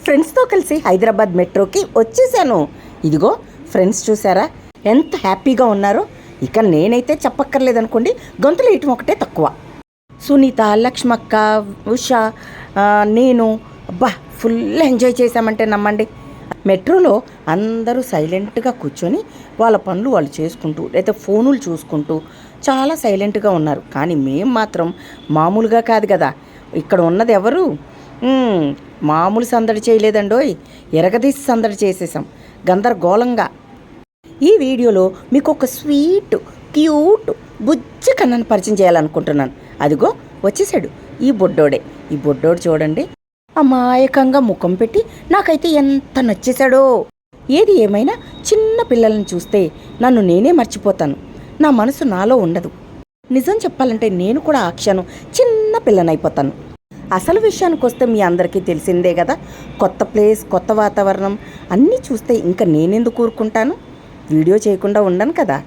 ఫ్రెండ్స్తో కలిసి హైదరాబాద్ మెట్రోకి వచ్చేసాను. ఇదిగో ఫ్రెండ్స్ చూసారా ఎంత హ్యాపీగా ఉన్నారో. ఇక నేనైతే చెప్పక్కర్లేదనుకోండి, గొంతులు వేయటం ఒకటే తక్కువ. సునీత, లక్ష్మక్క, ఉషా, నేను అబ్బా ఫుల్ ఎంజాయ్ చేశామంటే నమ్మండి. మెట్రోలో అందరూ సైలెంట్గా కూర్చొని వాళ్ళ పనులు వాళ్ళు చేసుకుంటూ లేదా ఫోనులు చూసుకుంటూ చాలా సైలెంట్గా ఉన్నారు. కానీ మేము మాత్రం మామూలుగా కాదు కదా, ఇక్కడ ఉన్నది ఎవరు మామూలు సందడి చేయలేదండోయ్, ఎరగదీసి సందడి చేసేసాం గందరగోళంగా. ఈ వీడియోలో మీకు ఒక స్వీట్ క్యూట్ బుజ్జి కన్నను పరిచయం చేయాలనుకుంటున్నాను. అదిగో వచ్చేసాడు ఈ బొడ్డోడే. ఈ బొడ్డోడు చూడండి అమాయకంగా ముఖం పెట్టి నాకైతే ఎంత నచ్చేశాడో. ఏది ఏమైనా చిన్న పిల్లలను చూస్తే నన్ను నేనే మర్చిపోతాను, నా మనసు నాలో ఉండదు. నిజం చెప్పాలంటే నేను కూడా ఆ క్షణం చిన్న పిల్లనైపోతాను. అసలు విషయానికి వస్తే మీ అందరికీ తెలిసిందే కదా, కొత్త ప్లేస్, కొత్త వాతావరణం అన్నీ చూస్తే ఇంకా నేనెందుకు ఊరుకుంటాను, వీడియో చేయకుండా ఉండను కదా.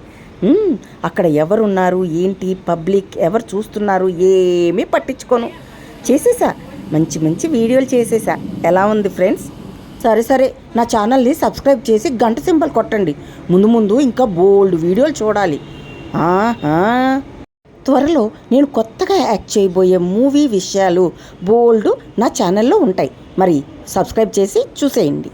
అక్కడ ఎవరున్నారు ఏంటి, పబ్లిక్ ఎవరు చూస్తున్నారు ఏమీ పట్టించుకోను. చేసేసా, మంచి మంచి వీడియోలు చేసేసా. ఎలా ఉంది ఫ్రెండ్స్? సరే నా ఛానల్ని సబ్స్క్రైబ్ చేసి గంట సింబల్ కొట్టండి. ముందు ముందు ఇంకా బోల్డ్ వీడియోలు చూడాలి. త్వరలో నేను కొత్తగా యాక్ట్ చేయబోయే మూవీ విషయాలు బోల్డ్ నా ఛానల్లో ఉంటాయి. మరి సబ్స్క్రైబ్ చేసి చూసేయండి.